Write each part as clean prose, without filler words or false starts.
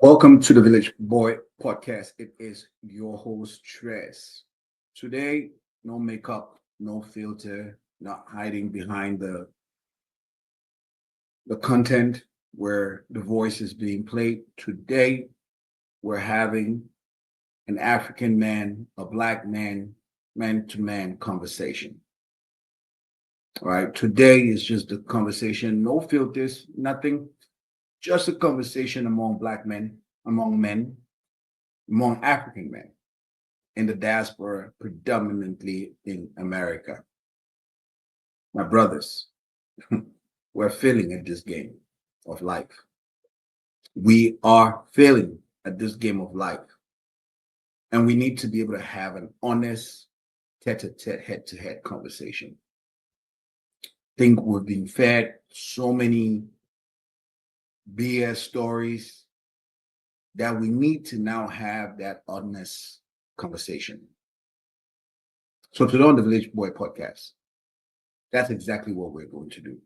Welcome to the Village Boy podcast. It is your host, Tres. Today, no makeup, no filter, not hiding behind the content where the voice is being played. Today, we're having an African man, a black man to man conversation. All right. Today is just a conversation, no filters, nothing, just a conversation among black men, among African men in the diaspora, predominantly in America. My brothers, we're failing at this game of life. We are failing at this game of life. And we need to be able to have an honest, tete-a-tete, head-to-head conversation. I think we've been fed so many BS stories that we need to now have that honest conversation. So today on the Village Boy podcast, that's exactly what we're going to do.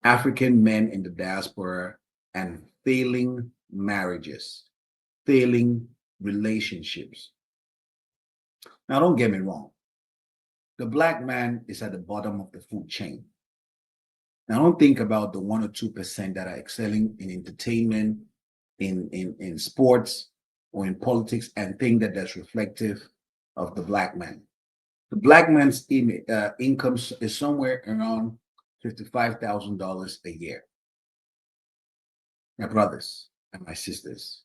African men in the diaspora and failing marriages, failing relationships. Now, don't get me wrong. The black man is at the bottom of the food chain. Now, don't think about the 1 or 2% that are excelling in entertainment, in sports, or in politics, and think that that's reflective of the black man. The black man's income is somewhere around $55,000 a year. My brothers and my sisters,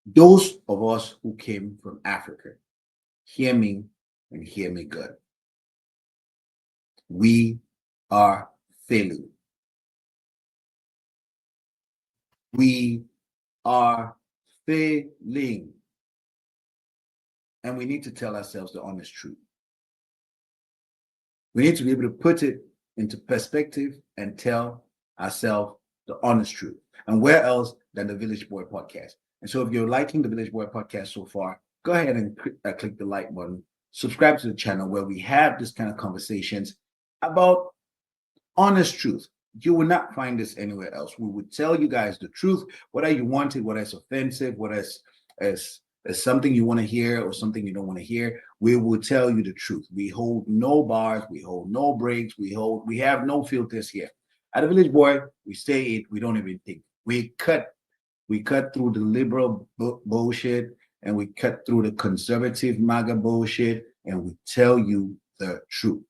those of us who came from Africa, hear me and hear me good. We are failing. We are failing. And we need to tell ourselves the honest truth. We need to be able to put it into perspective and tell ourselves the honest truth. And where else than the Village Boy podcast? And so if you're liking the Village Boy podcast so far, go ahead and click the like button. Subscribe to the channel where we have this kind of conversations about honest truth. You will not find this anywhere else. We would tell you guys the truth, whether you want it, whether it's offensive, whether it's something you want to hear or something you don't want to hear. We will tell you the truth. We hold no bars, we hold no breaks, we have no filters here. At the Village Boy, we say it, we don't even think. We cut through the liberal bullshit, and we cut through the conservative MAGA bullshit, and we tell you the truth.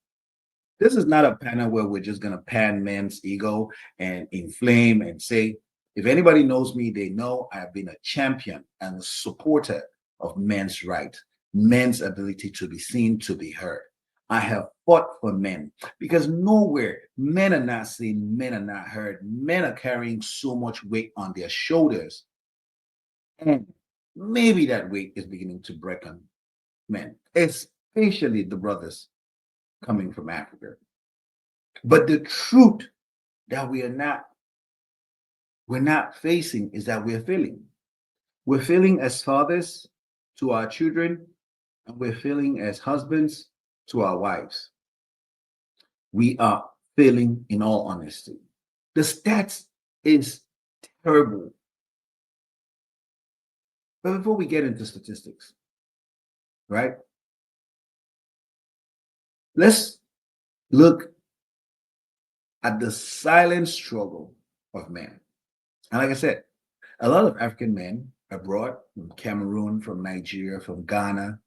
This is not a panel where we're just going to pan men's ego and inflame and say, if anybody knows me, they know I've been a champion and a supporter of men's rights, men's ability to be seen, to be heard. I have fought for men because nowhere men are not seen, men are not heard. Men are carrying so much weight on their shoulders. And maybe that weight is beginning to break on men, especially the brothers coming from Africa. But the truth that we're not facing is that we're failing. We're failing as fathers to our children, and we're failing as husbands to our wives. We are failing in all honesty. The stats is terrible. But before we get into statistics, right? Let's look at the silent struggle of men. And like I said, a lot of African men abroad, from Cameroon, from Nigeria, from Ghana,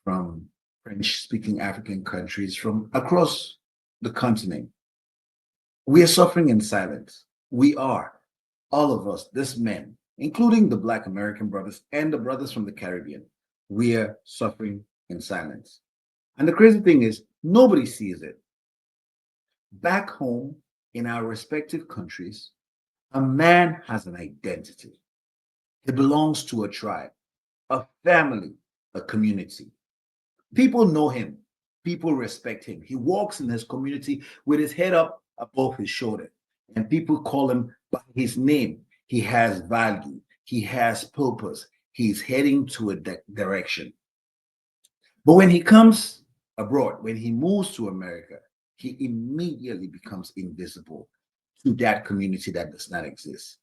from French-speaking African countries, from across the continent, we are suffering in silence. We are, all of us, this men, including the Black American brothers and the brothers from the Caribbean, we are suffering in silence. And the crazy thing is, nobody sees it. Back home in our respective countries, a man has an identity. He belongs to a tribe, a family, a community. People know him. People respect him. He walks in his community with his head up above his shoulder, and people call him by his name. He has value. He has purpose. He's heading to a direction. But when he comes abroad, when he moves to America, he immediately becomes invisible to that community that does not exist.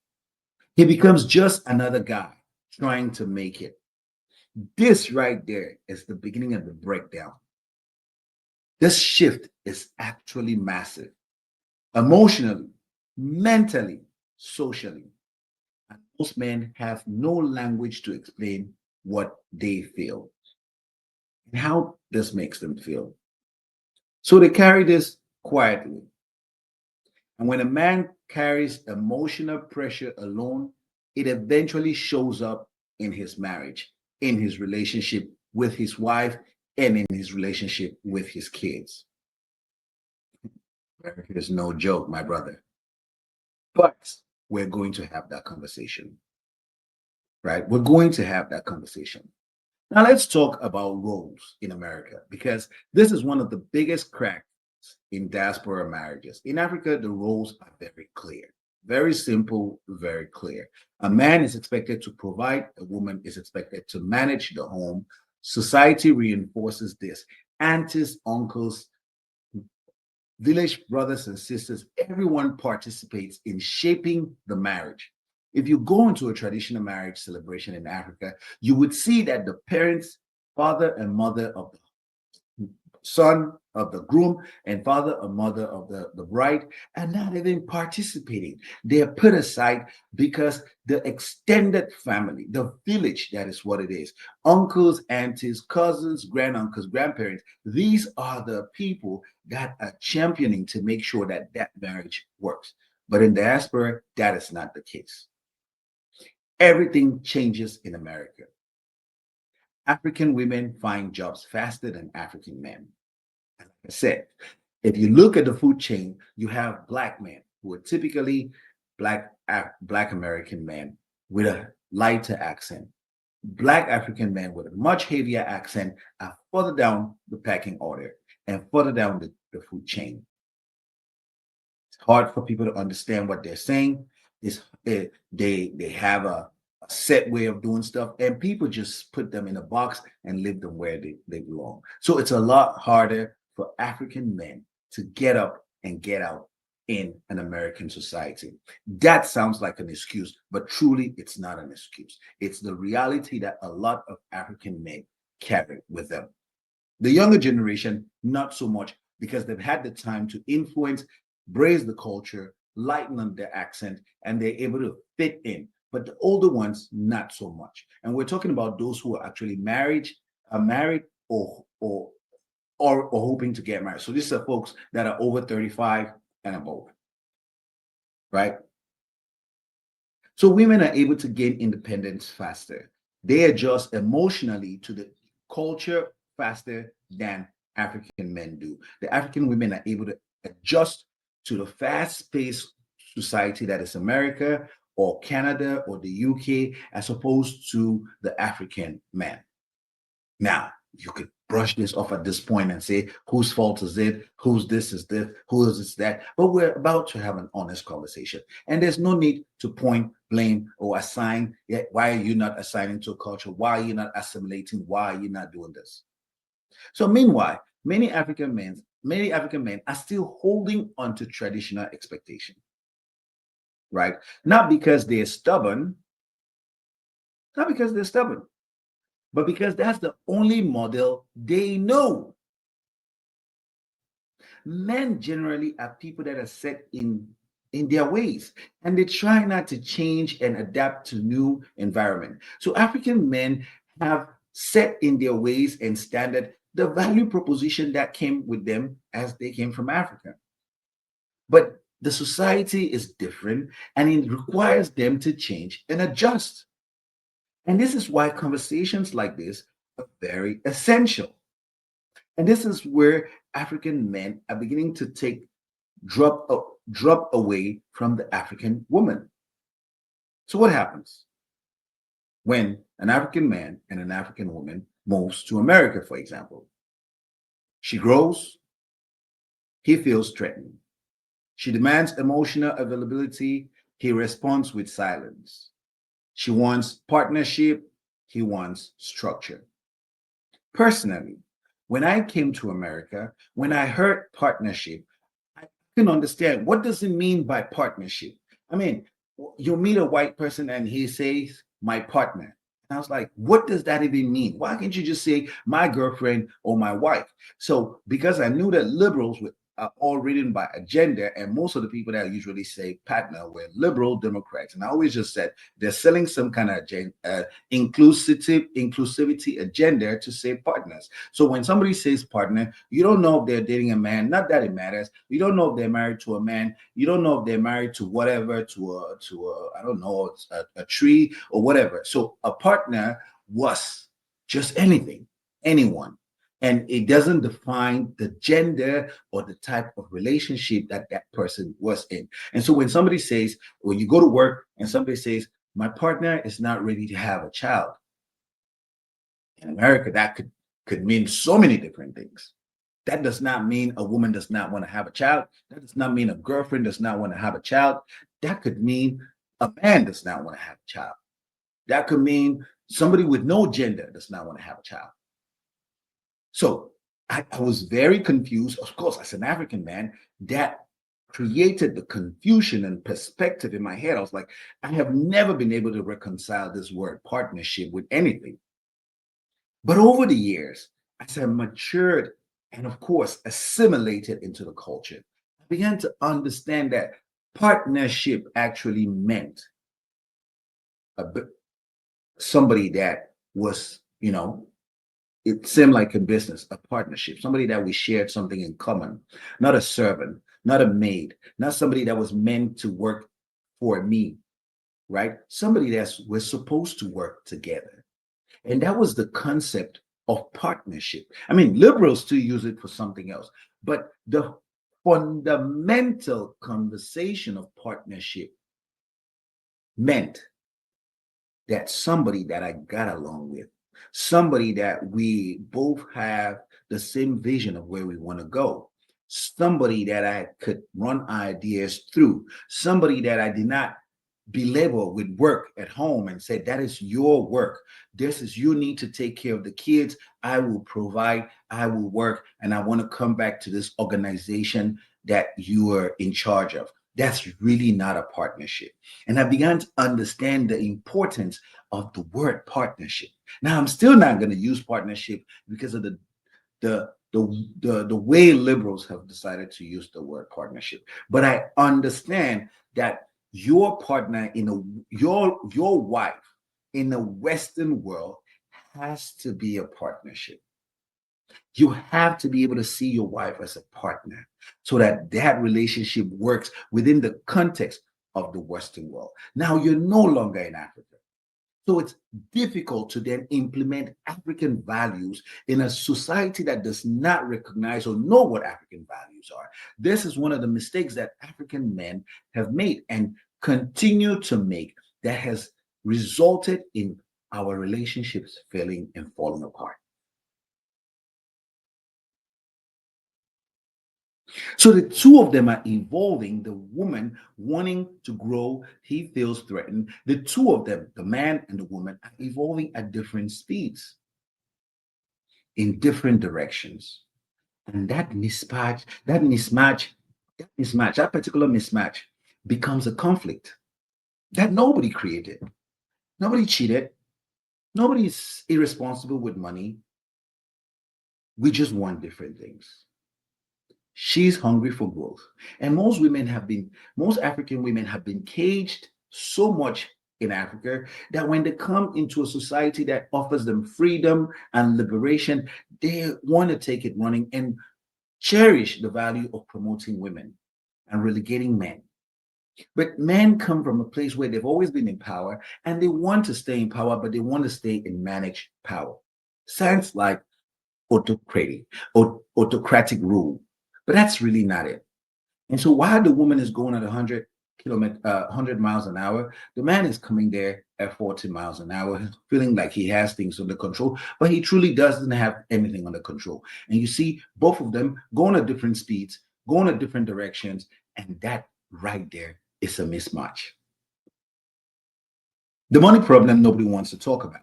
He becomes just another guy trying to make it. This right there is the beginning of the breakdown. This shift is actually massive, emotionally, mentally, socially. And most men have no language to explain what they feel and how this makes them feel. So they carry this quietly. And when a man carries emotional pressure alone, it eventually shows up in his marriage, in his relationship with his wife, and in his relationship with his kids. It's no joke, my brother. But we're going to have that conversation, right? We're going to have that conversation. Now, let's talk about roles in America, because this is one of the biggest cracks in diaspora marriages. In Africa, the roles are very clear, very simple, very clear. A man is expected to provide, a woman is expected to manage the home. Society reinforces this. Aunties, uncles, village brothers and sisters, everyone participates in shaping the marriage. If you go into a traditional marriage celebration in Africa, you would see that the parents, father and mother of the son of the groom and father or mother of the bride are not even participating. They are put aside because the extended family, the village, that is what it is. Uncles, aunties, cousins, granduncles, grandparents, these are the people that are championing to make sure that that marriage works. But in diaspora, that is not the case. Everything changes in America. African women find jobs faster than African men. Like I said, if you look at the food chain, you have black men who are typically black American men with a lighter accent. Black African men with a much heavier accent are further down the packing order and further down the food chain. It's hard for people to understand what they're saying. They have a set way of doing stuff, and people just put them in a box and leave them where they belong. So it's a lot harder for African men to get up and get out in an American society. That sounds like an excuse, but truly it's not an excuse. It's the reality that a lot of African men carry with them. The younger generation, not so much, because they've had the time to influence, braise the culture, lighten up their accent, and they're able to fit in. But the older ones, not so much. And we're talking about those who are actually married or hoping to get married. So these are folks that are over 35 and above, right? So women are able to gain independence faster. They adjust emotionally to the culture faster than African men do. The African women are able to adjust to the fast-paced society that is America or Canada or the UK, as opposed to the African man. Now, you could brush this off at this point and say, whose fault is it? Whose this is this? Who is this that? But we're about to have an honest conversation. And there's no need to point, blame, or assign. Why are you not assigning to a culture? Why are you not assimilating? Why are you not doing this? So meanwhile, many African men are still holding on to traditional expectation, right? Not because they're stubborn, not because they're stubborn, but because that's the only model they know. Men generally are people that are set in their ways, and they try not to change and adapt to new environment. So African men have set in their ways and standard the value proposition that came with them as they came from Africa. But the society is different, and it requires them to change and adjust. And this is why conversations like this are very essential. And this is where African men are beginning to drop away from the African woman. So what happens when an African man and an African woman moves to America, for example? She grows, he feels threatened. She demands emotional availability, he responds with silence. She wants partnership, he wants structure. Personally, when I came to America, when I heard partnership, I couldn't understand what does it mean by partnership. I mean, You meet a white person and he says, my partner. And I was like, what does that even mean? Why can't you just say my girlfriend or my wife? So, because I knew that liberals were all written by agenda, and most of the people that usually say partner were liberal Democrats. And I always just said they're selling some kind of inclusivity agenda to say partners. So when somebody says partner, you don't know if they're dating a man. Not that it matters. You don't know if they're married to a man. You don't know if they're married to whatever, to I don't know, a tree or whatever. So a partner was just anything, anyone. And it doesn't define the gender or the type of relationship that that person was in. And so when somebody says, when you go to work and somebody says, my partner is not ready to have a child, in America, that could mean so many different things. That does not mean a woman does not want to have a child. That does not mean a girlfriend does not want to have a child. That could mean a man does not want to have a child. That could mean somebody with no gender does not want to have a child. So I was very confused. Of course, as an African man, that created the confusion and perspective in my head. I was like, I have never been able to reconcile this word partnership with anything. But over the years, as I matured and, of course, assimilated into the culture, I began to understand that partnership actually meant a bit, somebody that was, it seemed like a business, a partnership, somebody that we shared something in common, not a servant, not a maid, not somebody that was meant to work for me, right? Somebody that's we're supposed to work together. And that was the concept of partnership. I mean, liberals still use it for something else, but the fundamental conversation of partnership meant that somebody that I got along with, somebody that we both have the same vision of where we want to go, somebody that I could run ideas through, somebody that I did not belabor with work at home and say, that is your work. This is, you need to take care of the kids. I will provide, I will work, and I want to come back to this organization that you are in charge of. That's really not a partnership. And I began to understand the importance of the word partnership. Now, I'm still not going to use partnership because of the way liberals have decided to use the word partnership. But I understand that your partner in your wife in the Western world has to be a partnership. You have to be able to see your wife as a partner so that that relationship works within the context of the Western world. Now you're no longer in Africa. So it's difficult to then implement African values in a society that does not recognize or know what African values are. This is one of the mistakes that African men have made and continue to make that has resulted in our relationships failing and falling apart. So the two of them are evolving. The woman wanting to grow, he feels threatened. The two of them, the man and the woman, are evolving at different speeds in different directions. And that particular mismatch becomes a conflict that nobody created. Nobody cheated. Nobody's irresponsible with money. We just want different things. She's hungry for growth. And most African women have been caged so much in Africa that when they come into a society that offers them freedom and liberation, they want to take it running and cherish the value of promoting women and relegating men. But men come from a place where they've always been in power and they want to stay in power, but they want to stay in managed power. Sounds like autocratic, autocratic rule, but that's really not it. And so while the woman is going at 100 miles an hour, the man is coming there at 40 miles an hour, feeling like he has things under control, but he truly doesn't have anything under control. And you see both of them going at different speeds, going at different directions, and that right there is a mismatch. The money problem nobody wants to talk about.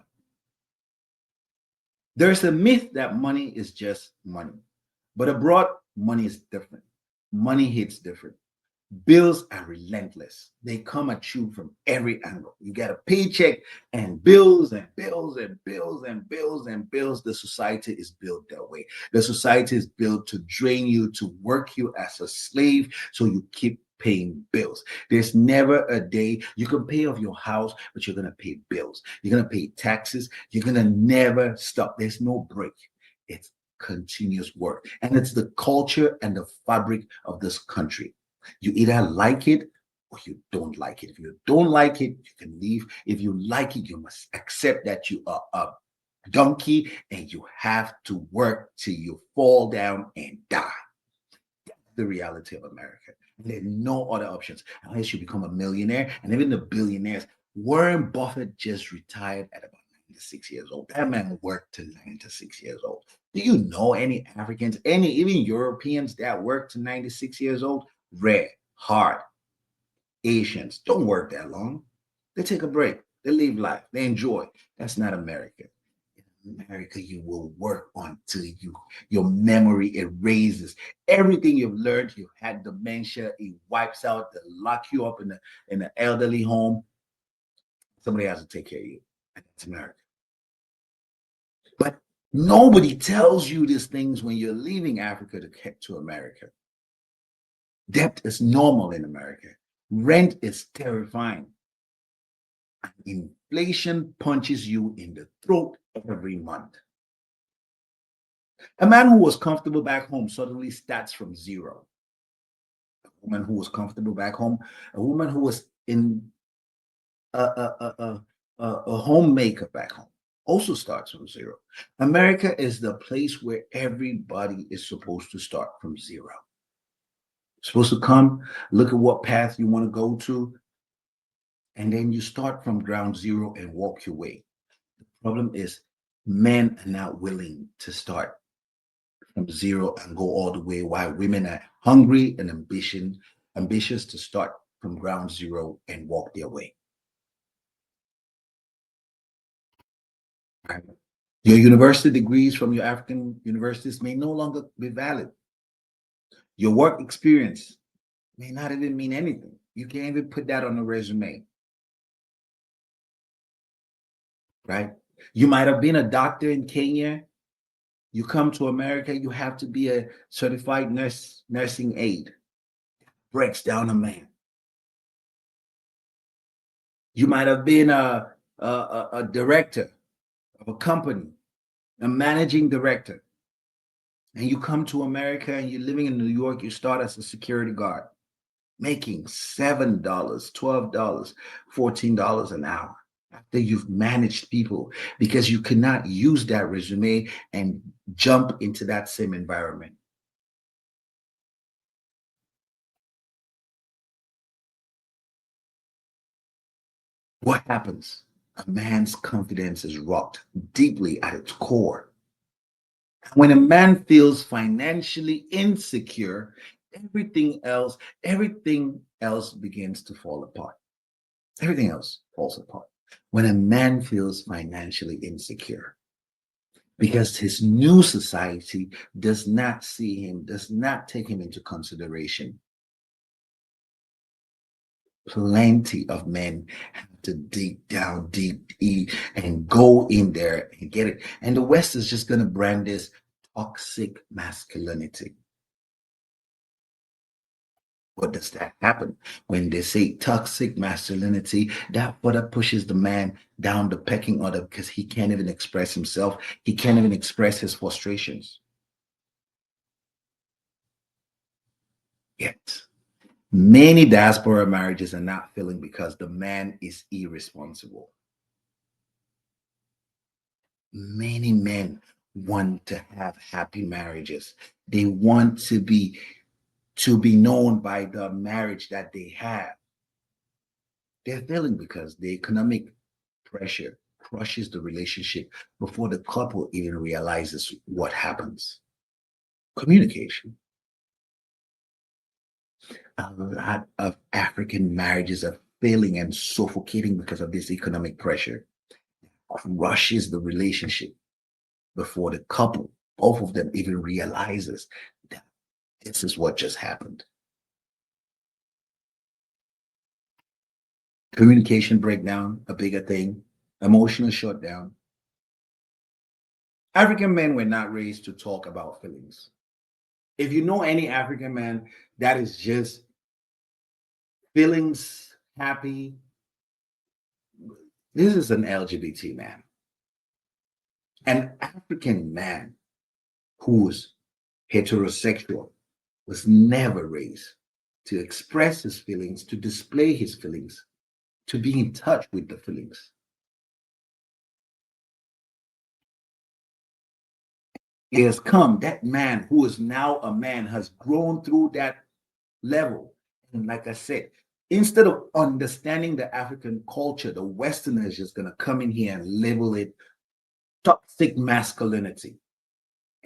There's a myth that money is just money, but abroad, money is different. Money hits different. Bills are relentless. They come at you from every angle. You get a paycheck and bills and bills and bills and bills and bills. The society is built that way. The society is built to drain you, to work you as a slave, so you keep paying bills. There's never a day you can pay off your house, but you're going to pay bills. You're going to pay taxes. You're going to never stop. There's no break. It's continuous work. And it's the culture and the fabric of this country. You either like it or you don't like it. If you don't like it, you can leave. If you like it, you must accept that you are a donkey and you have to work till you fall down and die. That's the reality of America. There are no other options unless you become a millionaire. And even the billionaires, Warren Buffett just retired at about 96 years old. That man worked to 96 years old. Do you know any Africans, any even Europeans that work to 96 years old? Rare, hard. Asians don't work that long. They take a break. They live life. They enjoy. That's not America. In America, you will work until your memory erases everything you've learned. You've had dementia. It wipes out. They lock you up in an elderly home. Somebody has to take care of you. And that's America. But nobody tells you these things when you're leaving Africa to get to America. Debt is normal in America. Rent is terrifying. Inflation punches you in the throat every month. A man who was comfortable back home suddenly starts from zero. A woman who was comfortable back home, a woman who was in a homemaker back home also starts from zero. America is the place where everybody is supposed to start from zero. Supposed to come, look at what path you want to go to, and then you start from ground zero and walk your way. The problem is men are not willing to start from zero and go all the way, while women are hungry and ambitious to start from ground zero and walk their way. Right? Your university degrees from your African universities may no longer be valid. Your work experience may not even mean anything. You can't even put that on a resume. Right? You might have been a doctor in Kenya. You come to America, you have to be a certified nursing aide. Breaks down a man. You might have been a director of a company, a managing director, and you come to America and you're living in New York, you start as a security guard, making $7, $12, $14 an hour after you've managed people, because you cannot use that resume and jump into that same environment. What happens? A man's confidence is rocked deeply at its core. When a man feels financially insecure, everything else begins to fall apart. Everything else falls apart. When a man feels financially insecure, because his new society does not see him, does not take him into consideration. Plenty of men have to dig down deep and go in there and get it. And the West is just going to brand this toxic masculinity. What does that happen? When they say toxic masculinity, that further pushes the man down the pecking order, because he can't even express himself. He can't even express his frustrations. Yet, many diaspora marriages are not failing because the man is irresponsible. Many men want to have happy marriages. They want to be known by the marriage that they have. They're failing because the economic pressure crushes the relationship before the couple even realizes what happens. Communication. A lot of African marriages are failing and suffocating because of this economic pressure. Crushes the relationship before the couple, both of them, even realizes that this is what just happened. Communication breakdown, a bigger thing, emotional shutdown. African men were not raised to talk about feelings. If you know any African man that is just feelings happy, this is an LGBT man. An African man who's heterosexual was never raised to express his feelings, to display his feelings, to be in touch with the feelings. It has come, that man who is now a man has grown through that level. And like I said, instead of understanding the African culture, the Westerner is just going to come in here and label it toxic masculinity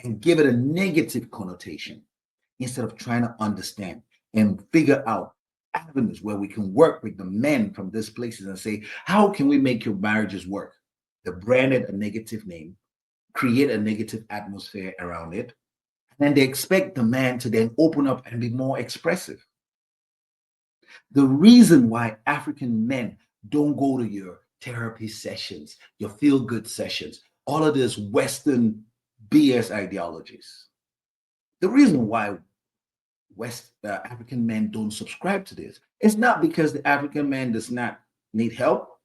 and give it a negative connotation instead of trying to understand and figure out avenues where we can work with the men from these places and say, how can we make your marriages work? They branded a negative name, create a negative atmosphere around it, and they expect the man to then open up and be more expressive. The reason why African men don't go to your therapy sessions, your feel good sessions, all of this Western BS ideologies, the reason why African men don't subscribe to this, it's not because the African man does not need help,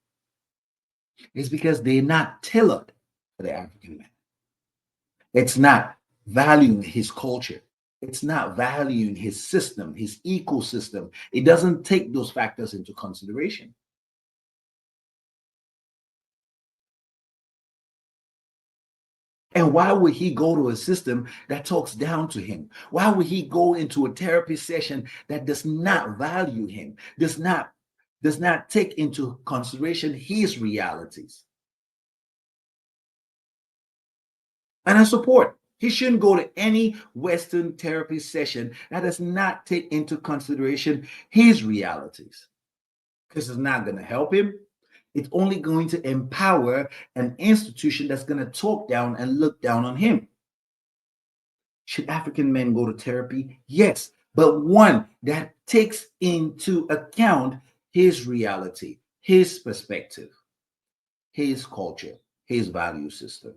it's because they're not tailored for the African man. It's not valuing his culture. It's not valuing his system, his ecosystem. It doesn't take those factors into consideration. And why would he go to a system that talks down to him? Why would he go into a therapy session that does not value him, does not take into consideration his realities? And I support. He shouldn't go to any Western therapy session that does not take into consideration his realities, because it's not going to help him. It's only going to empower an institution that's going to talk down and look down on him. Should African men go to therapy? Yes, but one that takes into account his reality, his perspective, his culture, his value system.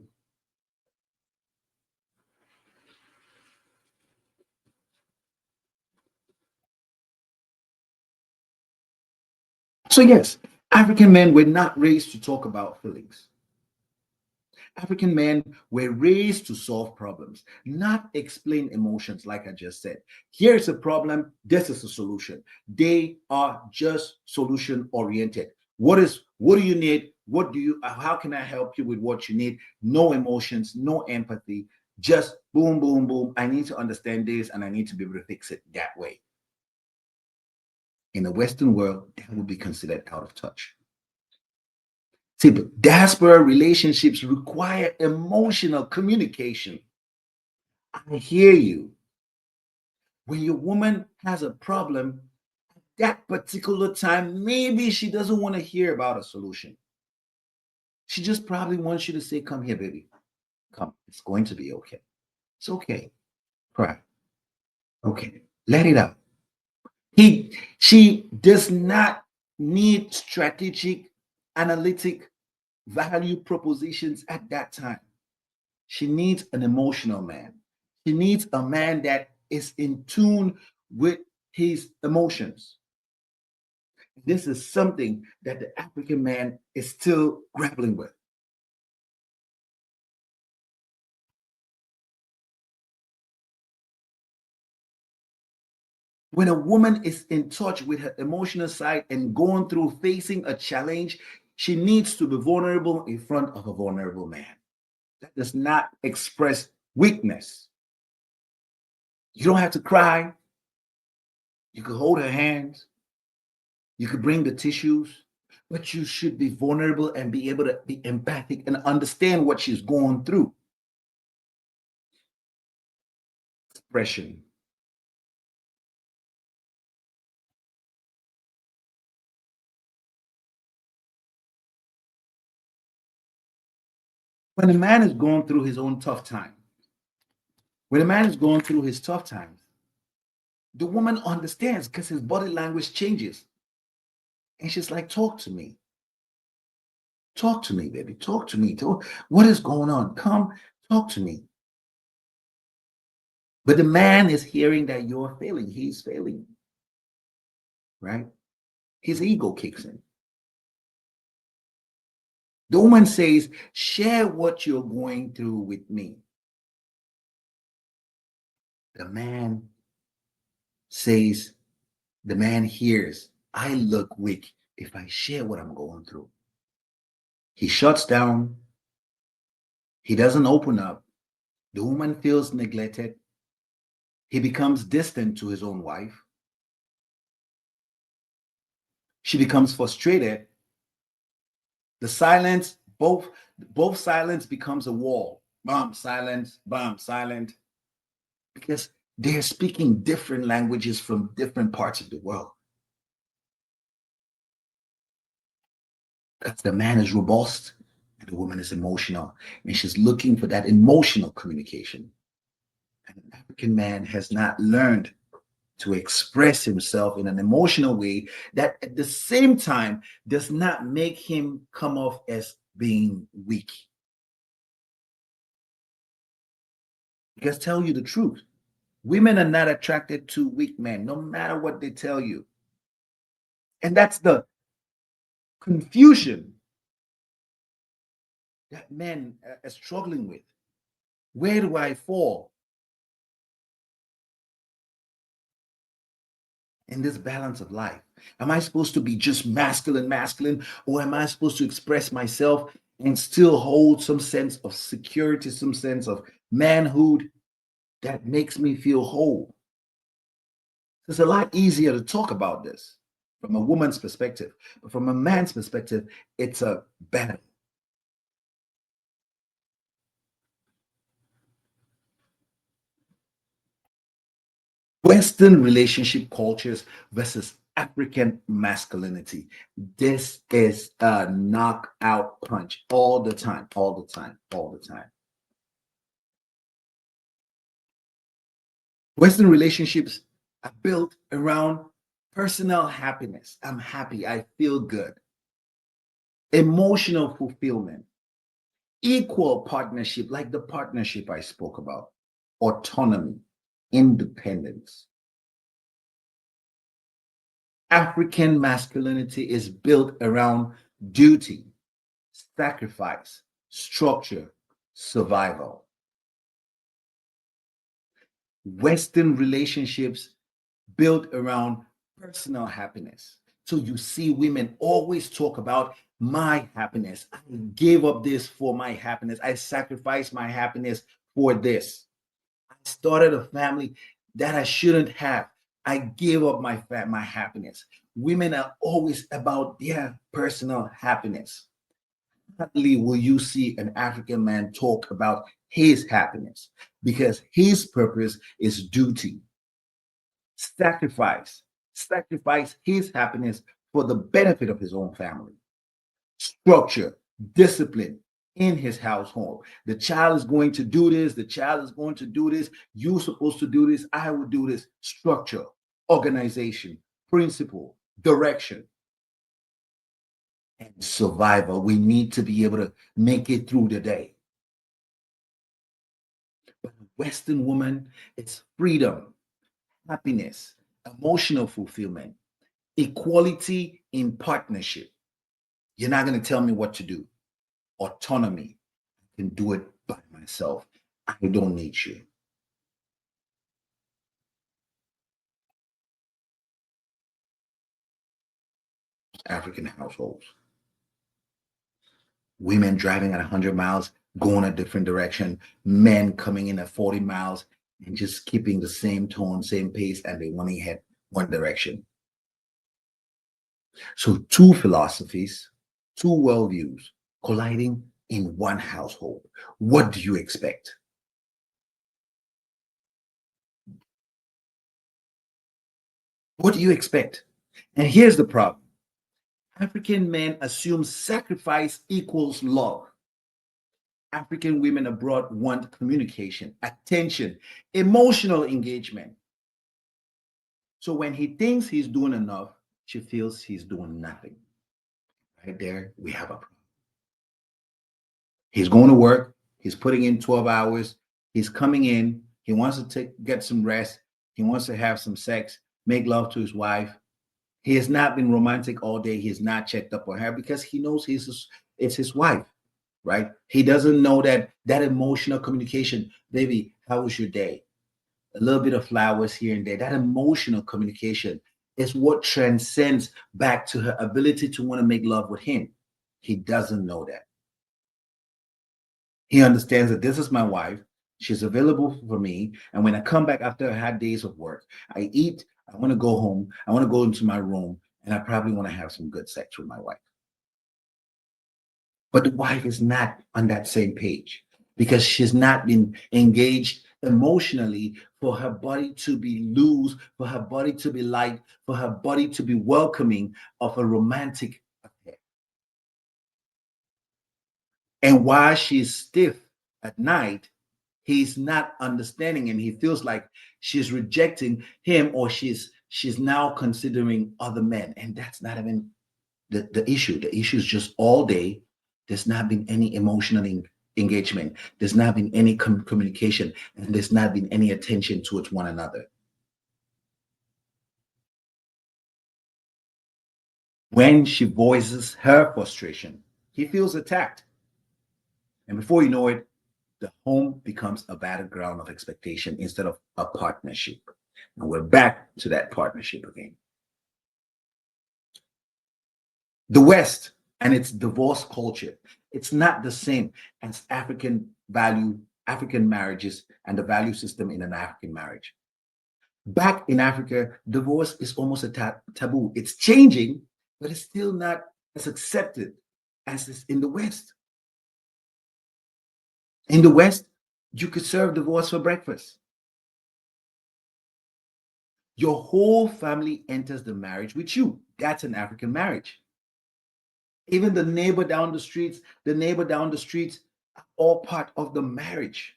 So, yes, African men were not raised to talk about feelings. African men were raised to solve problems, not explain emotions, like I just said. Here's a problem, this is a solution. They are just solution oriented. What do you need? How can I help you with what you need? No emotions, no empathy, just boom, boom, boom. I need to understand this and I need to be able to fix it that way. In the Western world, that would be considered out of touch. See, but diaspora relationships require emotional communication. I hear you. When your woman has a problem, that particular time, maybe she doesn't want to hear about a solution. She just probably wants you to say, come here, baby. Come. It's going to be okay. It's okay. Cry. Okay. Let it out. She does not need strategic, analytic value propositions at that time. She needs an emotional man. She needs a man that is in tune with his emotions. This is something that the African man is still grappling with. When a woman is in touch with her emotional side and going through facing a challenge, she needs to be vulnerable in front of a vulnerable man. That does not express weakness. You don't have to cry. You can hold her hands. You could bring the tissues, but you should be vulnerable and be able to be empathic and understand what she's going through. Expression. When a man is going through his own tough time, when a man is going through his tough times, the woman understands because his body language changes. And she's like, talk to me. Talk to me, baby. Talk to me. What is going on? Come talk to me. But the man is hearing that you're failing. He's failing, right? His ego kicks in. The woman says, share what you're going through with me. The man says, the man hears, I look weak if I share what I'm going through. He shuts down. He doesn't open up. The woman feels neglected. He becomes distant to his own wife. She becomes frustrated. The silence, both silence becomes a wall. Bam, silence, bam, silent. Because they're speaking different languages from different parts of the world. Because the man is robust and the woman is emotional. And she's looking for that emotional communication. And an African man has not learned to express himself in an emotional way that at the same time does not make him come off as being weak. Because tell you the truth, women are not attracted to weak men, no matter what they tell you. And that's the confusion that men are struggling with. Where do I fall in this balance of life? Am I supposed to be just masculine, or am I supposed to express myself and still hold some sense of security, some sense of manhood that makes me feel whole? It's a lot easier to talk about this from a woman's perspective, but from a man's perspective, it's a battle. Western relationship cultures versus African masculinity. This is a knockout punch all the time, all the time, all the time. Western relationships are built around personal happiness. I'm happy, I feel good. Emotional fulfillment, equal partnership, like the partnership I spoke about, autonomy, independence. African masculinity is built around duty, sacrifice, structure, survival. Western relationships built around personal happiness. So you see women always talk about my happiness. I gave up this for my happiness. I sacrificed my happiness for this. I started a family that I shouldn't have. I gave up my happiness. Women are always about their personal happiness. Hardly will you see an African man talk about his happiness because his purpose is duty, sacrifice his happiness for the benefit of his own family, structure, discipline in his household. The child is going to do this, the child is going to do this, you're supposed to do this, I will do this. Structure, organization, principle, direction, and survival. We need to be able to make it through the day. But a Western woman, it's freedom, happiness, emotional fulfillment, equality in partnership. You're not going to tell me what to do. Autonomy. I can do it by myself. I don't need you. African households. Women driving at 100 miles, going a different direction. Men coming in at 40 miles and just keeping the same tone, same pace, and they only head one direction. So two philosophies, two worldviews colliding in one household. What do you expect? What do you expect? And here's the problem. African men assume sacrifice equals love. African women abroad want communication, attention, emotional engagement. So when he thinks he's doing enough, she feels he's doing nothing. Right there, we have a problem. He's going to work. He's putting in 12 hours. He's coming in. He wants to get some rest. He wants to have some sex, make love to his wife. He has not been romantic all day. He has not checked up on her because he knows it's his wife, right? He doesn't know that emotional communication. Baby, how was your day? A little bit of flowers here and there. That emotional communication is what transcends back to her ability to want to make love with him. He doesn't know that. He understands that this is my wife. She's available for me. And when I come back after I had days of work, I eat, I want to go home, I want to go into my room, and I probably want to have some good sex with my wife. But the wife is not on that same page because she's not been engaged emotionally for her body to be loose, for her body to be light, for her body to be welcoming of a romantic affair. And while she's stiff at night, he's not understanding and he feels like she's rejecting him or she's now considering other men. And that's not even the issue. The issue is just all day. There's not been any emotional engagement. There's not been any communication, and there's not been any attention towards one another. When she voices her frustration, he feels attacked. And before you know it, the home becomes a battleground of expectation instead of a partnership. And we're back to that partnership again. The West and its divorce culture, it's not the same as African marriages and the value system in an African marriage. Back in Africa, divorce is almost a taboo. It's changing, but it's still not as accepted as is in the West. In the West, you could serve divorce for breakfast. Your whole family enters the marriage with you. That's an African marriage. Even the neighbor down the streets, are all part of the marriage.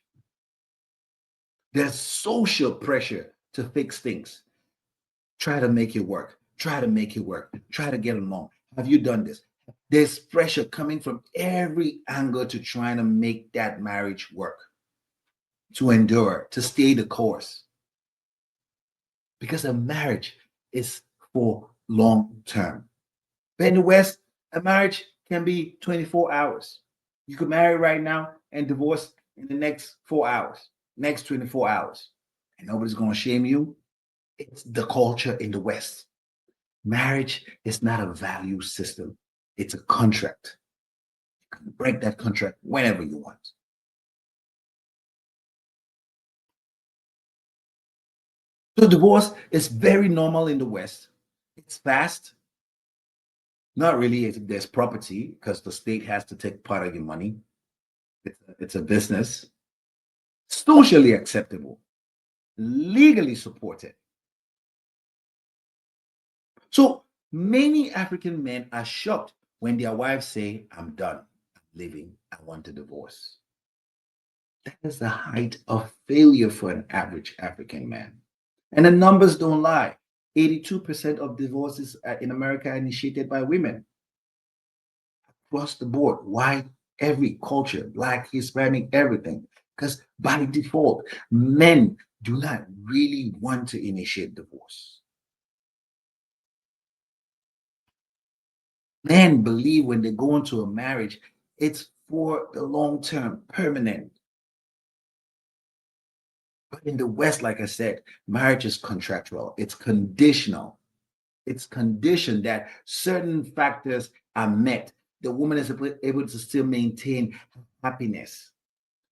There's social pressure to fix things. Try to make it work. Try to make it work. Try to get along. Have you done this? There's pressure coming from every angle to trying to make that marriage work, to endure, to stay the course. Because a marriage is for long term. But in the West, a marriage can be 24 hours. You could marry right now and divorce in the next 4 hours, next 24 hours. And nobody's going to shame you. It's the culture in the West. Marriage is not a value system. It's a contract. You can break that contract whenever you want. So divorce is very normal in the West. It's fast. Not really if there's property because the state has to take part of your money. It's a business. Socially acceptable, legally supported. So many African men are shocked when their wives say, I'm done, I'm leaving, I want a divorce. That is the height of failure for an average African man. And the numbers don't lie. 82% of divorces in America are initiated by women across the board. Why? Every culture, Black, Hispanic, everything. Because by default, men do not really want to initiate divorce. Men believe when they go into a marriage, it's for the long term, permanent. But in the West, like I said, marriage is contractual, it's conditional. It's conditioned that certain factors are met. The woman is able to still maintain happiness.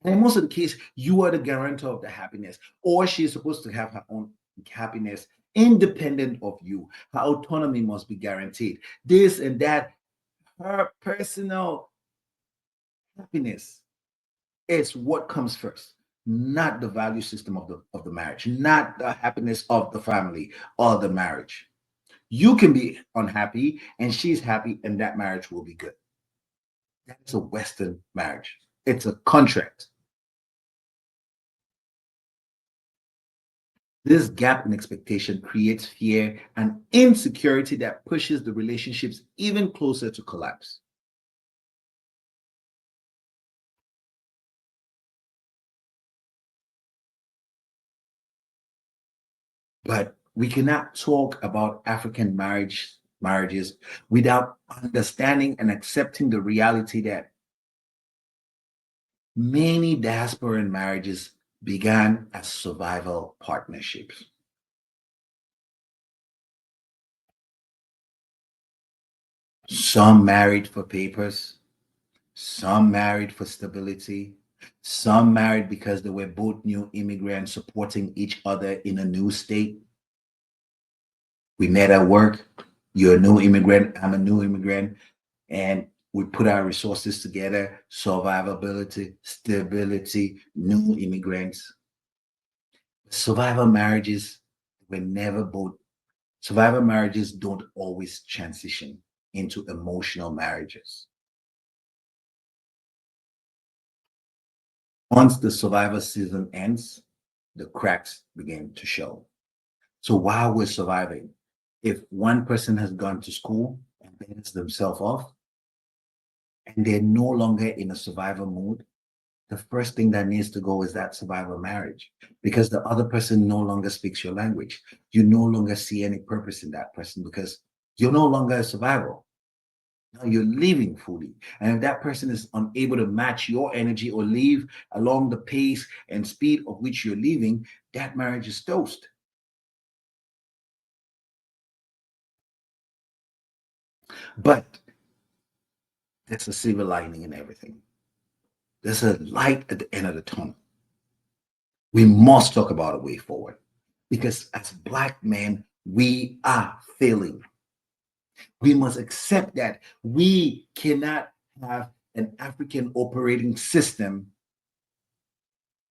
And in most of the case, you are the guarantor of the happiness, or she's supposed to have her own happiness independent of you. Her autonomy must be guaranteed. This and that, her personal happiness is what comes first, not the value system of the marriage, not the happiness of the family or the marriage. You can be unhappy and she's happy, and that marriage will be good. That's a Western marriage. It's a contract. This gap in expectation creates fear and insecurity that pushes the relationships even closer to collapse. But we cannot talk about African marriages without understanding and accepting the reality that many diasporan marriages began as survival partnerships. Some married for papers, some married for stability, some married because they were both new immigrants supporting each other in a new state. We met at work. You're a new immigrant, I'm a new immigrant, and we put our resources together, survivability, stability, new immigrants. Survivor marriages were never both, survivor marriages don't always transition into emotional marriages. Once the survivor season ends, the cracks begin to show. So while we're surviving, if one person has gone to school and bends themselves off, and they're no longer in a survivor mood, the first thing that needs to go is that survivor marriage, because the other person no longer speaks your language. You no longer see any purpose in that person because you're no longer a survivor. Now you're living fully. And if that person is unable to match your energy or live along the pace and speed of which you're living, that marriage is toast. But there's a silver lining in everything. There's a light at the end of the tunnel. We must talk about a way forward because as Black men, we are failing. We must accept that we cannot have an African operating system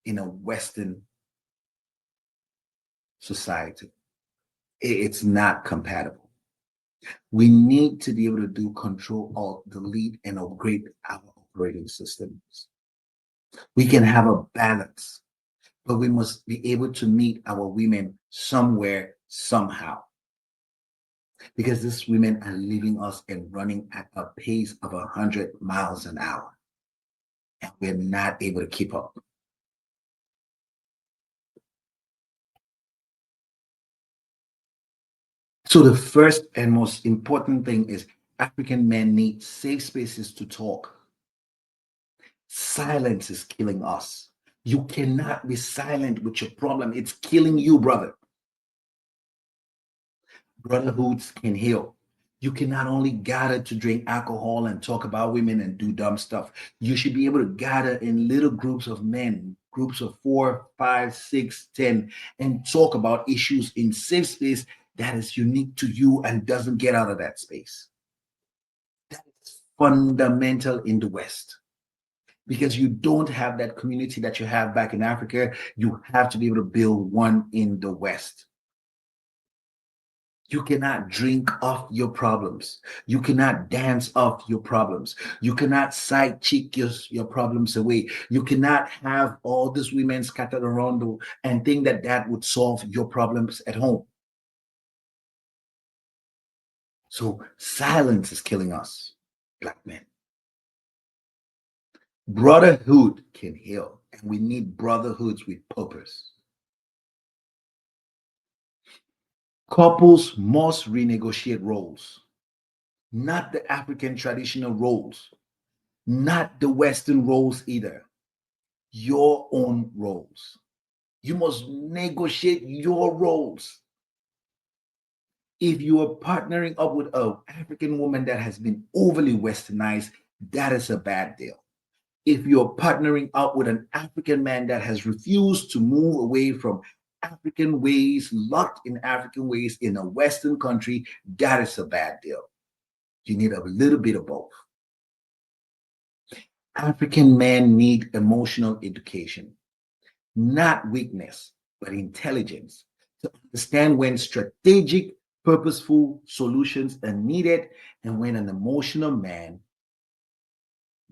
in a Western society. It's not compatible. We need to be able to do control, alt, delete, and upgrade our operating systems. We can have a balance, but we must be able to meet our women somewhere, somehow. Because these women are leaving us and running at a pace of 100 miles an hour. And we're not able to keep up. So the first and most important thing is African men need safe spaces to talk. Silence is killing us. You cannot be silent with your problem. It's killing you, brother. Brotherhoods can heal. You can not only gather to drink alcohol and talk about women and do dumb stuff. You should be able to gather in little groups of men, groups of 4, 5, 6, 10, and talk about issues in safe space that is unique to you and doesn't get out of that space. That is fundamental in the West because you don't have that community that you have back in Africa. You have to be able to build one in the West. You cannot drink off your problems. You cannot dance off your problems. You cannot side cheek your problems away. You cannot have all these women scattered around and think that that would solve your problems at home. So silence is killing us, Black men. Brotherhood can heal, and we need brotherhoods with purpose. Couples must renegotiate roles, not the African traditional roles, not the Western roles either, your own roles. You must negotiate your roles. If you are partnering up with an African woman that has been overly westernized, that is a bad deal. If you're partnering up with an African man that has refused to move away from African ways, locked in African ways in a Western country, that is a bad deal. You need a little bit of both. African men need emotional education, not weakness, but intelligence to understand when strategic, purposeful solutions are needed and when an emotional man,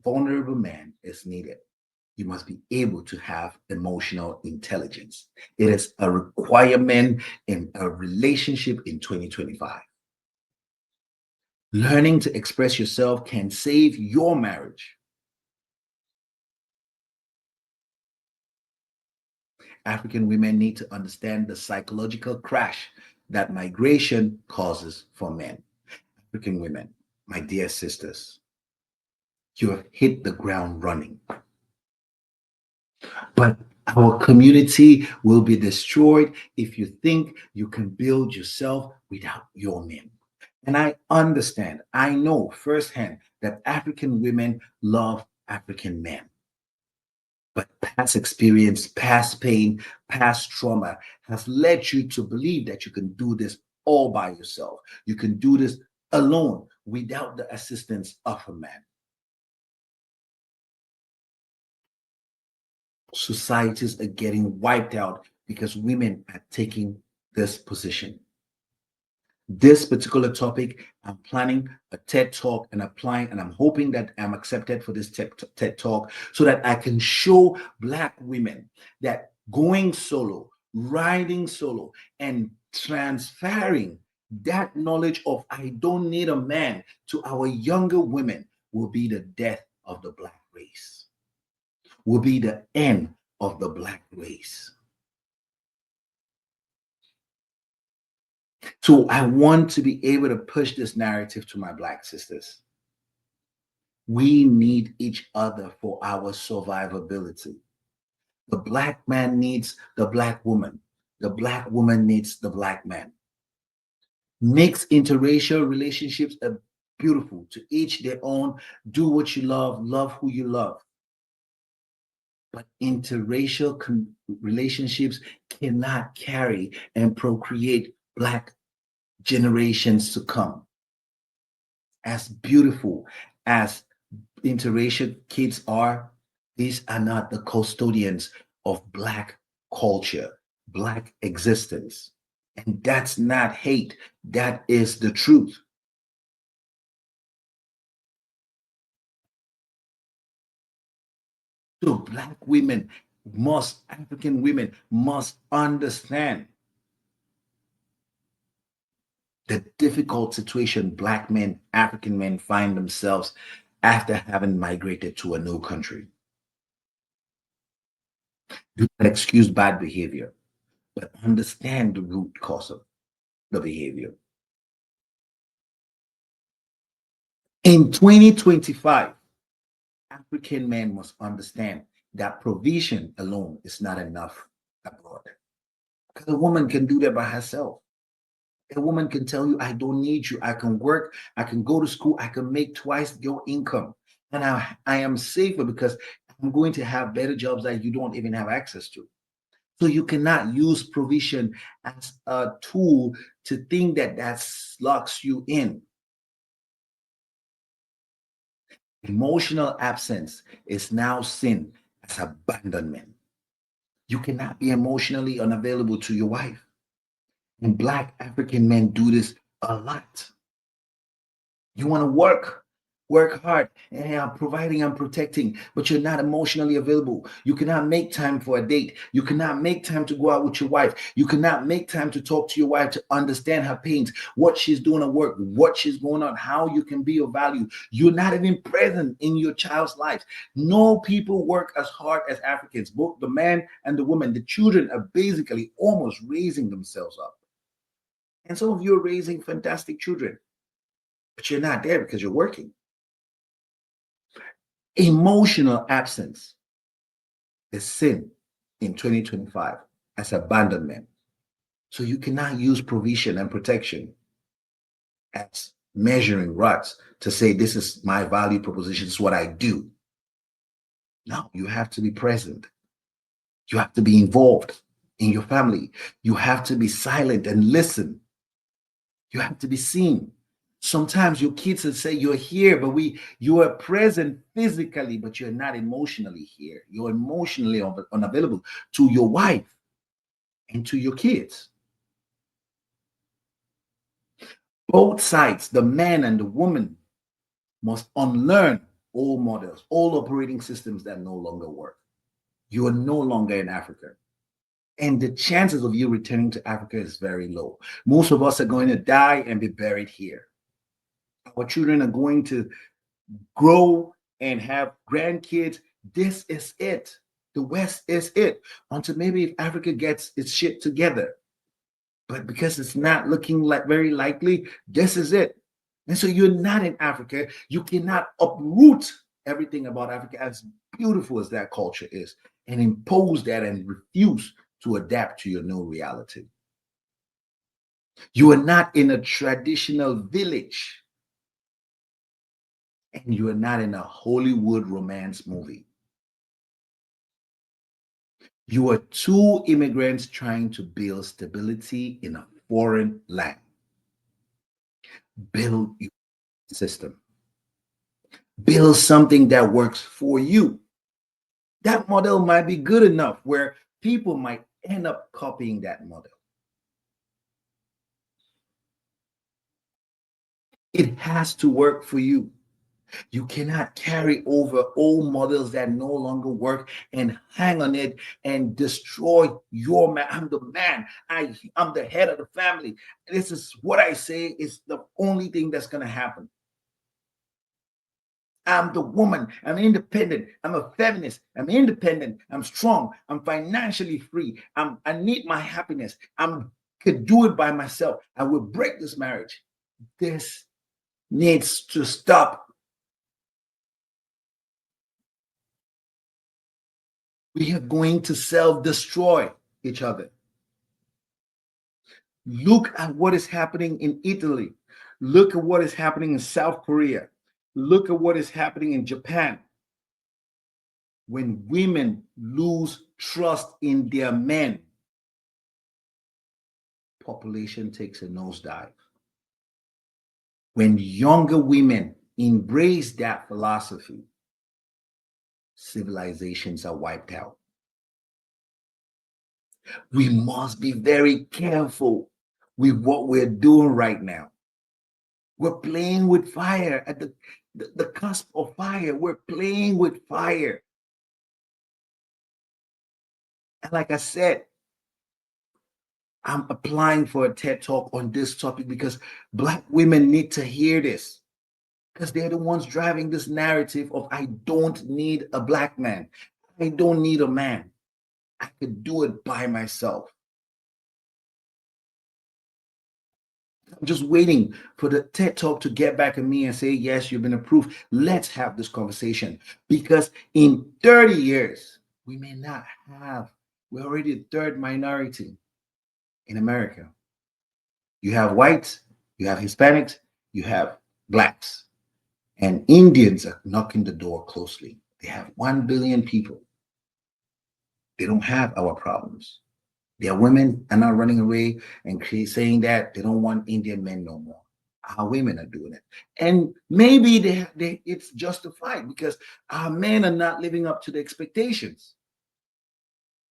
vulnerable man is needed. you must be able to have emotional intelligence. It is a requirement in a relationship in 2025. Learning to express yourself can save your marriage. African women need to understand the psychological crash that migration causes for men. African women, my dear sisters, you have hit the ground running. But our community will be destroyed if you think you can build yourself without your men. And I understand, I know firsthand that African women love African men. But past experience, past pain, past trauma has led you to believe that you can do this all by yourself. You can do this alone without the assistance of a man. Societies are getting wiped out because women are taking this position. This particular topic, I'm planning a TED talk and applying, and I'm hoping that I'm accepted for this TED talk so that I can show Black women that going solo, riding solo, and transferring that knowledge of I don't need a man to our younger women will be the death of the Black race, will be the end of the Black race. So I want to be able to push this narrative to my Black sisters. We need each other for our survivability. The Black man needs the Black woman. The Black woman needs the Black man. Mixed interracial relationships are beautiful. To each their own. Do what you love who you love. But interracial relationships cannot carry and procreate Black generations to come. As beautiful as interracial kids are, these are not the custodians of Black culture, Black existence. And that's not hate, that is the truth. So Black women African women must understand the difficult situation Black men, African men find themselves after having migrated to a new country. Do not excuse bad behavior, but understand the root cause of the behavior. In 2025, African men must understand that provision alone is not enough abroad. Because a woman can do that by herself. A woman can tell you, I don't need you. I can work, I can go to school, I can make twice your income. And I am safer because I'm going to have better jobs that you don't even have access to. So you cannot use provision as a tool to think that that locks you in. Emotional absence is now seen as abandonment. You cannot be emotionally unavailable to your wife. And Black African men do this a lot. You want to work hard, and I'm providing and protecting, but you're not emotionally available. You cannot make time for a date. You cannot make time to go out with your wife. You cannot make time to talk to your wife to understand her pains, what she's doing at work, what she's going on, how you can be of value. You're not even present in your child's life. No people work as hard as Africans, both the man and the woman. The children are basically almost raising themselves up. And some of you are raising fantastic children, but you're not there because you're working. Emotional absence is sin in 2025 as abandonment. So you cannot use provision and protection as measuring rods to say, this is my value proposition, this is what I do. No, you have to be present. You have to be involved in your family. You have to be silent and listen. You have to be seen. Sometimes your kids will say you're here, but you are present physically, but you're not emotionally here. You're emotionally unavailable to your wife and to your kids. Both sides, the man and the woman, must unlearn old models, old operating systems that no longer work. you are no longer in Africa. And the chances of you returning to Africa is very low. Most of us are going to die and be buried here. Our children are going to grow and have grandkids. This is it. The West is it. Until maybe if Africa gets its shit together. But because it's not looking like very likely, this is it. And so you're not in Africa. You cannot uproot everything about Africa, as beautiful as that culture is, and impose that and refuse to adapt to your new reality. You are not in a traditional village, and you are not in a Hollywood romance movie. You are two immigrants trying to build stability in a foreign land. Build your system. Build something that works for you. That model might be good enough where people might end up copying that model. It has to work for you. You cannot carry over old models that no longer work and hang on it and destroy your man. I'm the man. I'm the head of the family. This is what I say is the only thing that's going to happen. I'm the woman. I'm independent. I'm a feminist. I'm independent. I'm strong. I'm financially free. I need my happiness. I could do it by myself. I will break this marriage. This needs to stop. We are going to self-destroy each other. Look at what is happening in Italy. Look at what is happening in South Korea. Look at what is happening in Japan. When women lose trust in their men, population takes a nosedive. When younger women embrace that philosophy, civilizations are wiped out. We must be very careful with what we're doing right now. We're playing with fire at the cusp of fire. We're playing with fire. And like I said, I'm applying for a TED Talk on this topic because Black women need to hear this. Because they're the ones driving this narrative of I don't need a Black man. I don't need a man. I could do it by myself. I'm just waiting for the TED Talk to get back at me and say, yes, you've been approved. Let's have this conversation. Because in 30 years, we may not have, we're already the third minority in America. You have whites, you have Hispanics, you have Blacks. And Indians are knocking the door closely. They have 1 billion people. They don't have our problems. Their women are not running away and saying that they don't want Indian men no more. Our women are doing it. And maybe it's justified because our men are not living up to the expectations.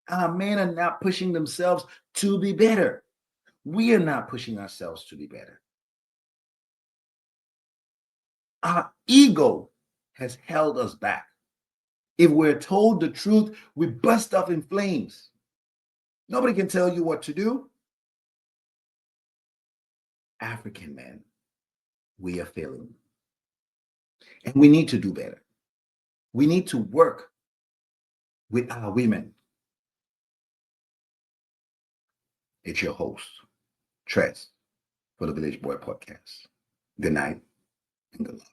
Our men are not pushing themselves to be better. We are not pushing ourselves to be better. Our ego has held us back. If we're told the truth, we bust off in flames. Nobody can tell you what to do. African men, we are failing. And we need to do better. We need to work with our women. It's your host, Tres, for the Village Boy Podcast. Good night and good luck.